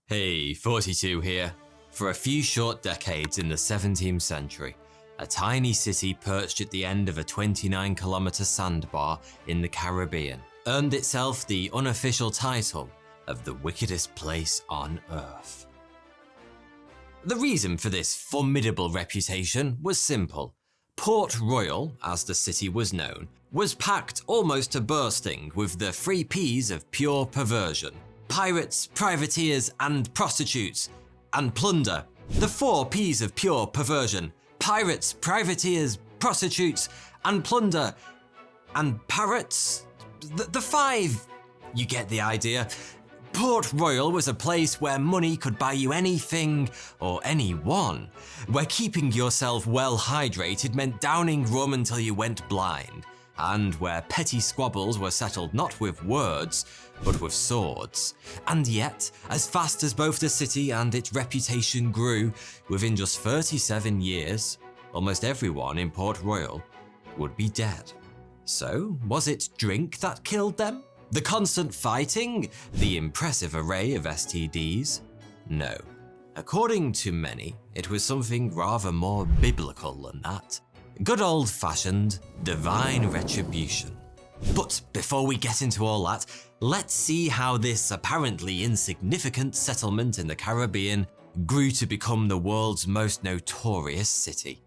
Hey, 42 here. For a few short decades in the 17th century, a tiny city perched at the end of a 29-kilometer sandbar in the Caribbean earned itself the unofficial title of the wickedest place on Earth. The reason for this formidable reputation was simple. Port Royal, as the city was known, was packed almost to bursting with the 3 P's of pure perversion: pirates, privateers, and prostitutes, and plunder. The 4 P's of pure perversion: pirates, privateers, prostitutes, and plunder, and parrots? The 5. You get the idea. Port Royal was a place where money could buy you anything or anyone, where keeping yourself well hydrated meant downing rum until you went blind, and where petty squabbles were settled not with words, but with swords. And yet, as fast as both the city and its reputation grew, within just 37 years, almost everyone in Port Royal would be dead. So, was it drink that killed them? The constant fighting? The impressive array of STDs? No. According to many, it was something rather more biblical than that. Good old-fashioned divine retribution. But before we get into all that, let's see how this apparently insignificant settlement in the Caribbean grew to become the world's most notorious city.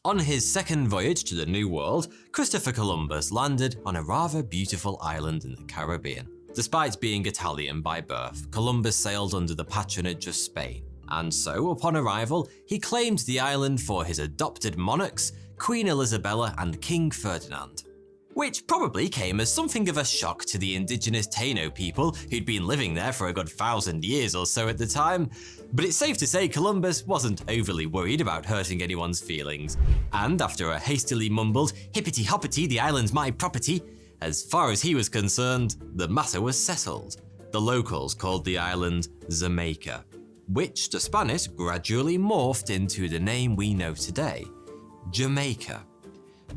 On his second voyage to the New World, Christopher Columbus landed on a rather beautiful island in the Caribbean. Despite being Italian by birth, Columbus sailed under the patronage of Spain, and so upon arrival, he claimed the island for his adopted monarchs, Queen Isabella and King Ferdinand. Which probably came as something of a shock to the indigenous Taino people who'd been living there for a good 1,000 years or so at the time. But it's safe to say Columbus wasn't overly worried about hurting anyone's feelings. And after a hastily mumbled, hippity-hoppity, the island's my property, as far as he was concerned, the matter was settled. The locals called the island Jamaica, which the Spanish gradually morphed into the name we know today, Jamaica.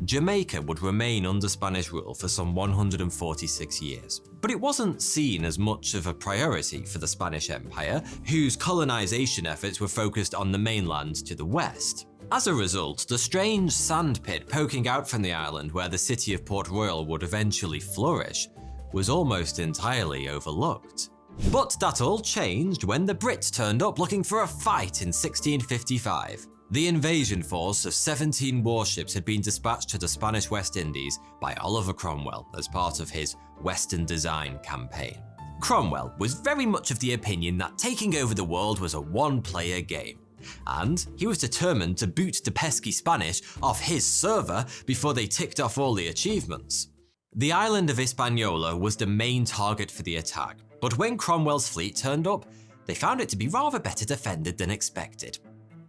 Jamaica would remain under Spanish rule for some 146 years, but it wasn't seen as much of a priority for the Spanish Empire, whose colonization efforts were focused on the mainland to the west. As a result, the strange sand pit poking out from the island where the city of Port Royal would eventually flourish was almost entirely overlooked. But that all changed when the Brits turned up looking for a fight in 1655. The invasion force of 17 warships had been dispatched to the Spanish West Indies by Oliver Cromwell as part of his Western Design campaign. Cromwell was very much of the opinion that taking over the world was a one-player game, and he was determined to boot the pesky Spanish off his server before they ticked off all the achievements. The island of Hispaniola was the main target for the attack, but when Cromwell's fleet turned up, they found it to be rather better defended than expected.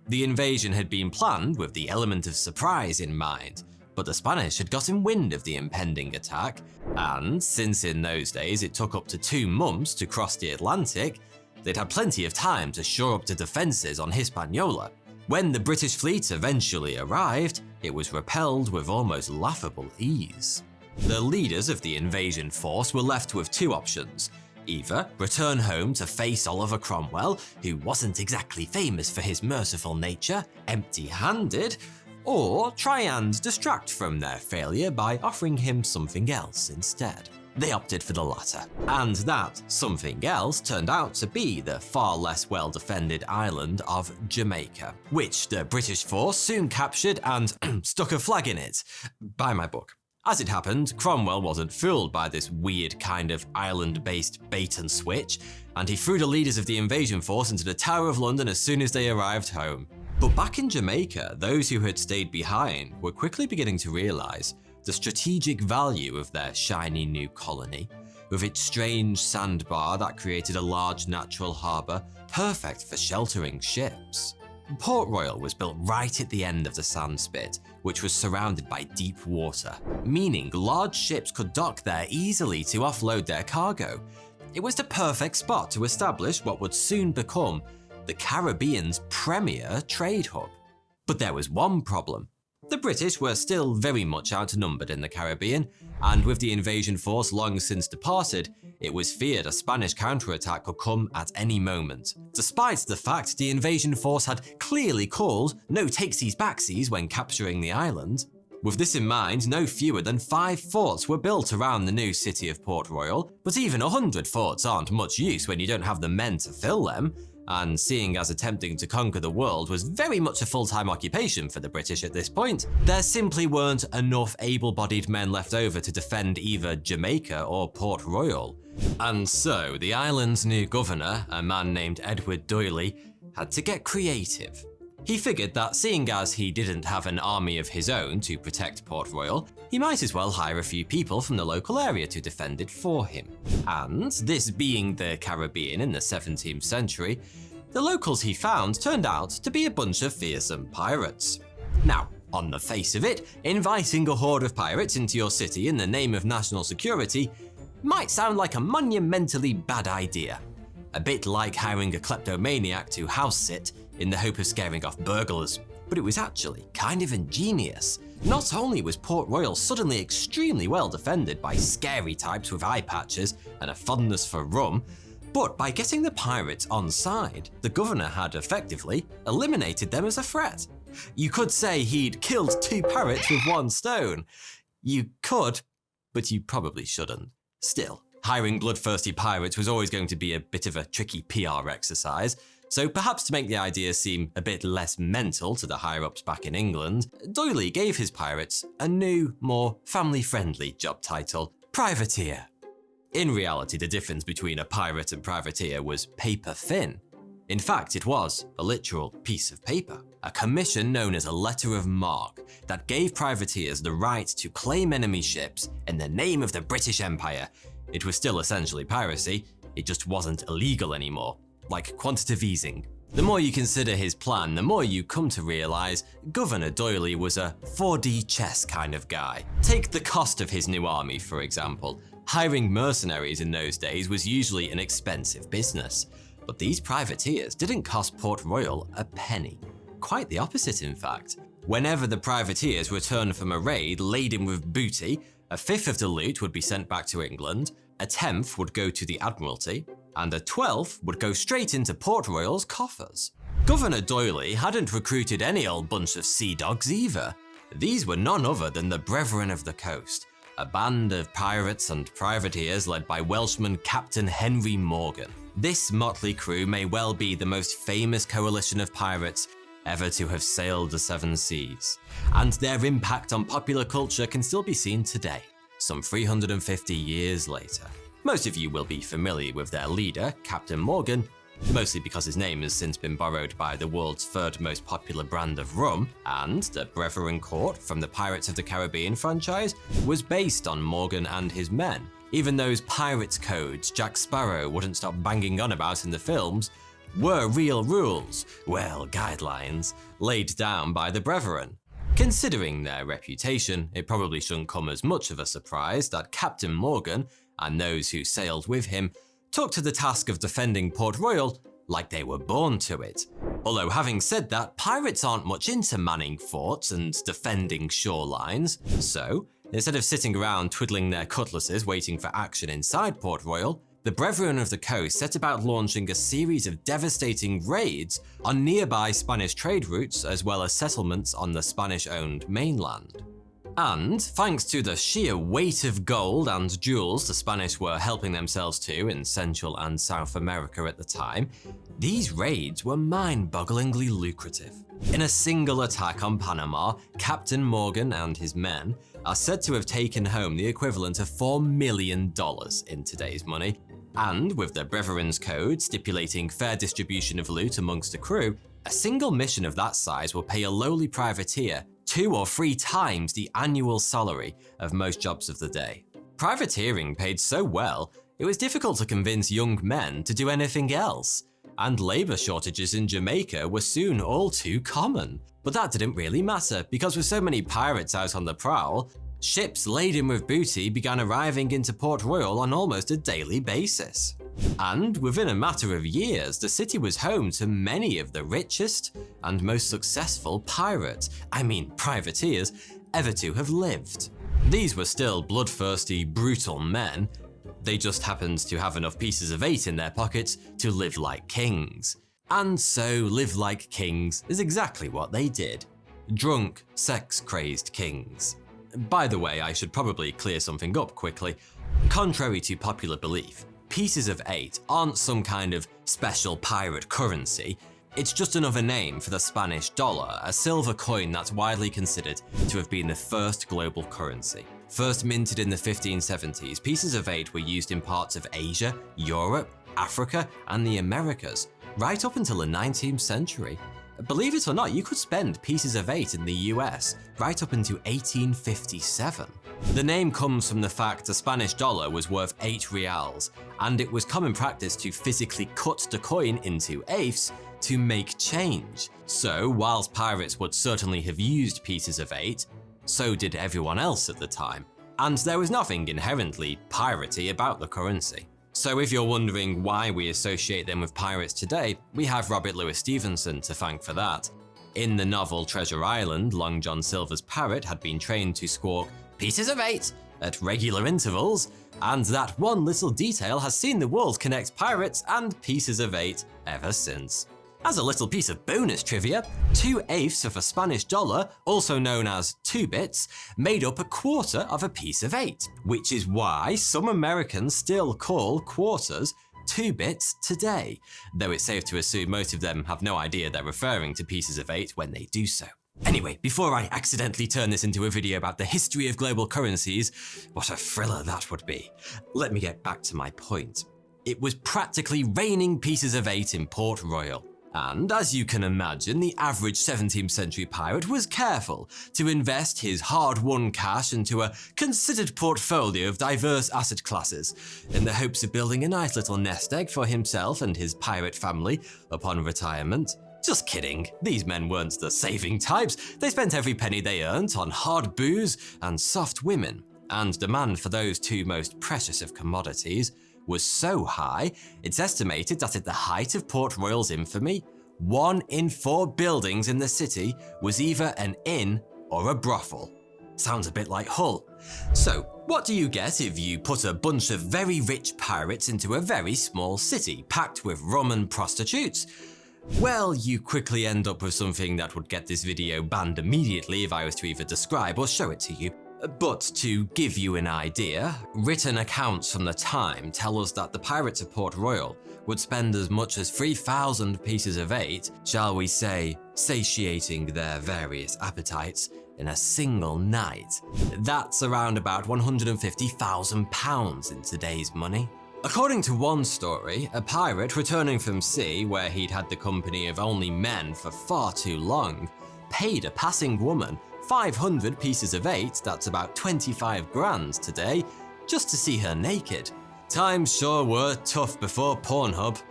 The invasion had been planned with the element of surprise in mind, but the Spanish had gotten wind of the impending attack, and since in those days it took up to 2 months to cross the Atlantic, they'd had plenty of time to shore up the defences on Hispaniola. When the British fleet eventually arrived, it was repelled with almost laughable ease. The leaders of the invasion force were left with 2 options. Either return home to face Oliver Cromwell, who wasn't exactly famous for his merciful nature, empty-handed, or try and distract from their failure by offering him something else instead. They opted for the latter, and that something else turned out to be the far less well-defended island of Jamaica, which the British force soon captured and stuck a flag in it. Buy my book. As it happened, Cromwell wasn't fooled by this weird kind of island-based bait and switch, and he threw the leaders of the invasion force into the Tower of London as soon as they arrived home. But back in Jamaica, those who had stayed behind were quickly beginning to realize the strategic value of their shiny new colony, with its strange sandbar that created a large natural harbour perfect for sheltering ships. Port Royal was built right at the end of the sand spit, which was surrounded by deep water, meaning large ships could dock there easily to offload their cargo. It was the perfect spot to establish what would soon become the Caribbean's premier trade hub. But there was one problem. The British were still very much outnumbered in the Caribbean, and with the invasion force long since departed, It was feared a Spanish counterattack could come at any moment, despite the fact the invasion force had clearly called no takesies-backsies when capturing the island. With this in mind, no fewer than 5 forts were built around the new city of Port Royal, but even 100 forts aren't much use when you don't have the men to fill them, and seeing as attempting to conquer the world was very much a full-time occupation for the British at this point, there simply weren't enough able-bodied men left over to defend either Jamaica or Port Royal. And so the island's new governor, a man named Edward D'Oyly, had to get creative. He figured that seeing as he didn't have an army of his own to protect Port Royal, he might as well hire a few people from the local area to defend it for him. And this being the Caribbean in the 17th century, the locals he found turned out to be a bunch of fearsome pirates. Now, on the face of it, inviting a horde of pirates into your city in the name of national security might sound like a monumentally bad idea. A bit like hiring a kleptomaniac to house sit in the hope of scaring off burglars, but it was actually kind of ingenious. Not only was Port Royal suddenly extremely well defended by scary types with eye patches and a fondness for rum, but by getting the pirates on side, the governor had effectively eliminated them as a threat. You could say he'd killed 2 pirates with 1 stone. You could, but you probably shouldn't. Still, hiring bloodthirsty pirates was always going to be a bit of a tricky PR exercise, so perhaps to make the idea seem a bit less mental to the higher-ups back in England, D'Oyly gave his pirates a new, more family-friendly job title, privateer. In reality, the difference between a pirate and privateer was paper thin. In fact, it was a literal piece of paper, a commission known as a letter of marque that gave privateers the right to claim enemy ships in the name of the British Empire. It was still essentially piracy, it just wasn't illegal anymore, like quantitative easing. The more you consider his plan, the more you come to realize Governor D'Oyly was a 4D chess kind of guy. Take the cost of his new army, for example. Hiring mercenaries in those days was usually an expensive business, but these privateers didn't cost Port Royal a penny. Quite the opposite, in fact. Whenever the privateers returned from a raid laden with booty, a fifth of the loot would be sent back to England, a tenth would go to the Admiralty, and a 12th would go straight into Port Royal's coffers. Governor D'Oyly hadn't recruited any old bunch of sea dogs either. These were none other than the Brethren of the Coast, a band of pirates and privateers led by Welshman Captain Henry Morgan. This motley crew may well be the most famous coalition of pirates ever to have sailed the 7 seas, and their impact on popular culture can still be seen today, some 350 years later. Most of you will be familiar with their leader, Captain Morgan, mostly because his name has since been borrowed by the world's 3rd most popular brand of rum, and the Brethren Court from the Pirates of the Caribbean franchise was based on Morgan and his men. Even those pirates' codes Jack Sparrow wouldn't stop banging on about in the films were real rules, well, guidelines, laid down by the Brethren. Considering their reputation, it probably shouldn't come as much of a surprise that Captain Morgan and those who sailed with him took to the task of defending Port Royal like they were born to it. Although having said that, pirates aren't much into manning forts and defending shorelines, so instead of sitting around twiddling their cutlasses waiting for action inside Port Royal, the Brethren of the Coast set about launching a series of devastating raids on nearby Spanish trade routes as well as settlements on the Spanish-owned mainland. And thanks to the sheer weight of gold and jewels the Spanish were helping themselves to in Central and South America at the time, these raids were mind-bogglingly lucrative. In a single attack on Panama, Captain Morgan and his men are said to have taken home the equivalent of $4 million in today's money, and with the Brethren's Code stipulating fair distribution of loot amongst the crew, a single mission of that size will pay a lowly privateer 2 or 3 times the annual salary of most jobs of the day. Privateering paid so well, it was difficult to convince young men to do anything else, and labor shortages in Jamaica were soon all too common. But that didn't really matter, because with so many pirates out on the prowl, ships laden with booty began arriving into Port Royal on almost a daily basis. And within a matter of years, the city was home to many of the richest and most successful privateers, ever to have lived. These were still bloodthirsty, brutal men, They just happened to have enough pieces of 8 in their pockets to live like kings. And so live like kings is exactly what they did. Drunk, sex-crazed kings. By the way, I should probably clear something up quickly. Contrary to popular belief, pieces of 8 aren't some kind of special pirate currency. It's just another name for the Spanish dollar, a silver coin that's widely considered to have been the first global currency. First minted in the 1570s, pieces of 8 were used in parts of Asia, Europe, Africa, and the Americas, right up until the 19th century. Believe it or not, you could spend pieces of 8 in the US right up into 1857. The name comes from the fact the Spanish dollar was worth 8 reals, and it was common practice to physically cut the coin into eighths to make change. So, whilst pirates would certainly have used pieces of 8, so did everyone else at the time, and there was nothing inherently piratey about the currency. So if you're wondering why we associate them with pirates today, we have Robert Louis Stevenson to thank for that. In the novel Treasure Island, Long John Silver's parrot had been trained to squawk "pieces of 8" at regular intervals, and that one little detail has seen the world connect pirates and pieces of 8 ever since. As a little piece of bonus trivia, 2/8 of a Spanish dollar, also known as 2 bits, made up a quarter of a piece of 8, which is why some Americans still call quarters 2 bits today, though it's safe to assume most of them have no idea they're referring to pieces of 8 when they do so. Anyway, before I accidentally turn this into a video about the history of global currencies, what a thriller that would be, let me get back to my point. It was practically raining pieces of 8 in Port Royal. And as you can imagine, the average 17th century pirate was careful to invest his hard-won cash into a considered portfolio of diverse asset classes, in the hopes of building a nice little nest egg for himself and his pirate family upon retirement. Just kidding, these men weren't the saving types. They spent every penny they earned on hard booze and soft women, and demand for those two most precious of commodities was so high, it's estimated that at the height of Port Royal's infamy, 1 in 4 buildings in the city was either an inn or a brothel. Sounds a bit like Hull. So, what do you get if you put a bunch of very rich pirates into a very small city packed with rum and prostitutes? Well, you quickly end up with something that would get this video banned immediately if I was to either describe or show it to you. But to give you an idea, written accounts from the time tell us that the pirates of Port Royal would spend as much as 3,000 pieces of 8, shall we say, satiating their various appetites in a single night. That's around about £150,000 in today's money. According to one story, a pirate returning from sea, where he'd had the company of only men for far too long, paid a passing woman 500 pieces of 8, that's about 25 grand today, just to see her naked. Times sure were tough before Pornhub.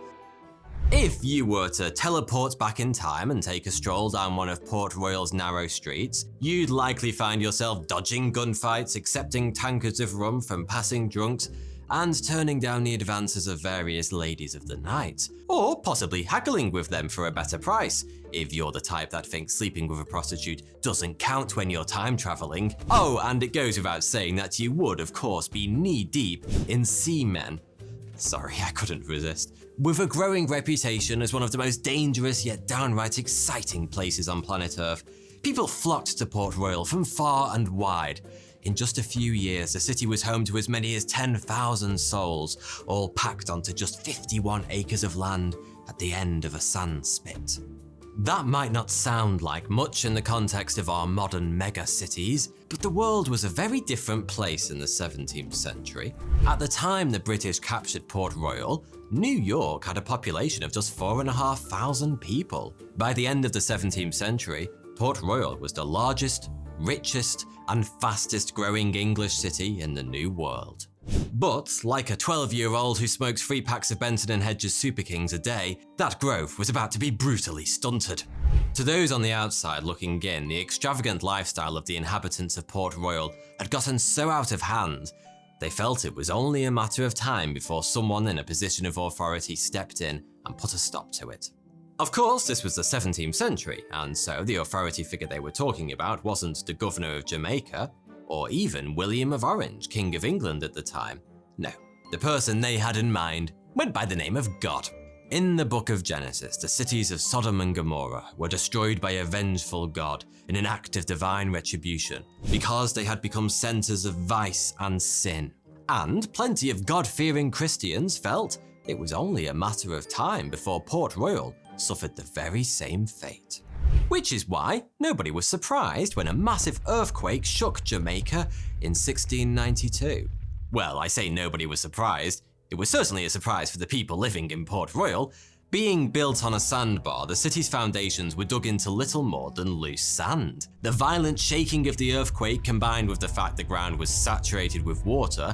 If you were to teleport back in time and take a stroll down one of Port Royal's narrow streets, you'd likely find yourself dodging gunfights, accepting tankards of rum from passing drunks, and turning down the advances of various ladies of the night, or possibly haggling with them for a better price, if you're the type that thinks sleeping with a prostitute doesn't count when you're time traveling. Oh, and it goes without saying that you would, of course, be knee-deep in seamen. Sorry, I couldn't resist. With a growing reputation as one of the most dangerous yet downright exciting places on planet Earth, people flocked to Port Royal from far and wide. In just a few years, the city was home to as many as 10,000 souls, all packed onto just 51 acres of land at the end of a sand spit. That might not sound like much in the context of our modern mega-cities, but the world was a very different place in the 17th century. At the time the British captured Port Royal, New York had a population of just 4,500 people. By the end of the 17th century, Port Royal was the largest, richest, and fastest growing English city in the New World. But, like a 12-year-old who smokes 3 packs of Benson & Hedges Super Kings a day, that growth was about to be brutally stunted. To those on the outside looking in, the extravagant lifestyle of the inhabitants of Port Royal had gotten so out of hand, they felt it was only a matter of time before someone in a position of authority stepped in and put a stop to it. Of course, this was the 17th century, and so the authority figure they were talking about wasn't the governor of Jamaica, or even William of Orange, King of England at the time. No, The person they had in mind went by the name of God. In the book of Genesis, the cities of Sodom and Gomorrah were destroyed by a vengeful God in an act of divine retribution because they had become centers of vice and sin. And plenty of God-fearing Christians felt it was only a matter of time before Port Royal suffered the very same fate. Which is why nobody was surprised when a massive earthquake shook Jamaica in 1692. Well, I say nobody was surprised. It was certainly a surprise for the people living in Port Royal. Being built on a sandbar, the city's foundations were dug into little more than loose sand. The violent shaking of the earthquake, combined with the fact the ground was saturated with water,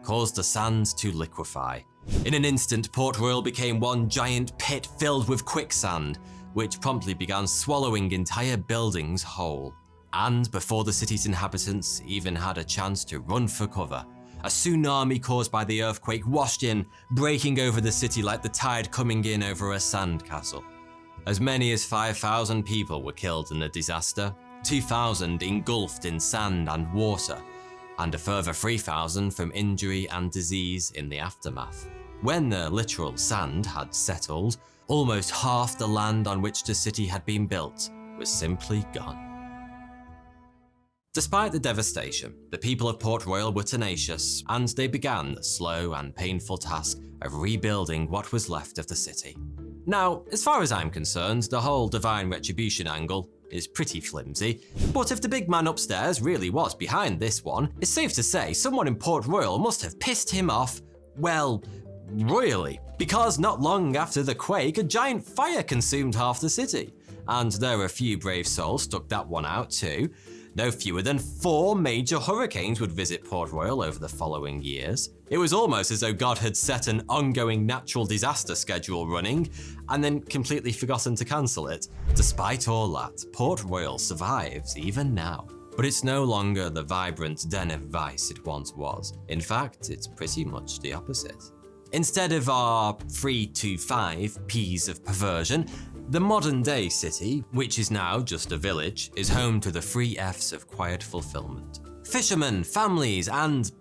caused the sand to liquefy. In an instant, Port Royal became one giant pit filled with quicksand, which promptly began swallowing entire buildings whole. And before the city's inhabitants even had a chance to run for cover, a tsunami caused by the earthquake washed in, breaking over the city like the tide coming in over a sandcastle. As many as 5,000 people were killed in the disaster, 2,000 engulfed in sand and water, and a further 3,000 from injury and disease in the aftermath. When the literal sand had settled, almost half the land on which the city had been built was simply gone. Despite the devastation, the people of Port Royal were tenacious, and they began the slow and painful task of rebuilding what was left of the city. Now, as far as I'm concerned, the whole divine retribution angle is pretty flimsy, but if the big man upstairs really was behind this one, it's safe to say someone in Port Royal must have pissed him off, well, royally, because not long after the quake, a giant fire consumed half the city, and there were a few brave souls stuck that one out too. No fewer than 4 major hurricanes would visit Port Royal over the following years. It was almost as though God had set an ongoing natural disaster schedule running and then completely forgotten to cancel it. Despite all that, Port Royal survives even now. But it's no longer the vibrant den of vice it once was. In fact, it's pretty much the opposite. Instead of our 3 to 5 P's of perversion, the modern-day city, which is now just a village, is home to the 3 F's of quiet fulfillment. Fishermen, families, and...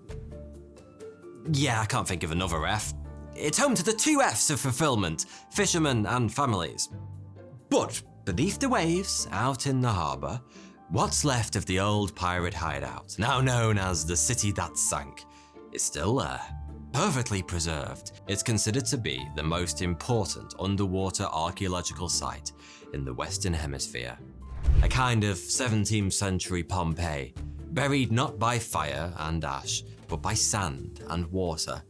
yeah, I can't think of another F. It's home to the 2 F's of fulfillment, fishermen and families. But beneath the waves, out in the harbour, what's left of the old pirate hideout, now known as the city that sank, is still there. Perfectly preserved, it's considered to be the most important underwater archaeological site in the Western Hemisphere. A kind of 17th century Pompeii, buried not by fire and ash, but by sand and water.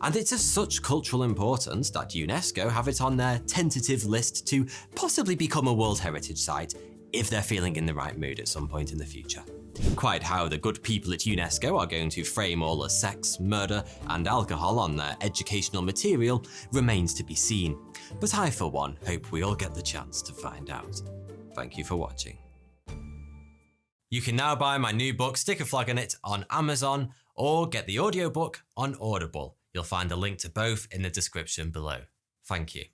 And it's of such cultural importance that UNESCO have it on their tentative list to possibly become a World Heritage Site if they're feeling in the right mood at some point in the future. Quite how the good people at UNESCO are going to frame all the sex, murder, and alcohol on their educational material remains to be seen, but I for one hope we all get the chance to find out. Thank you for watching. You can now buy my new book, Stick a Flag on It, on Amazon, or get the audiobook on Audible. You'll find a link to both in the description below. Thank you.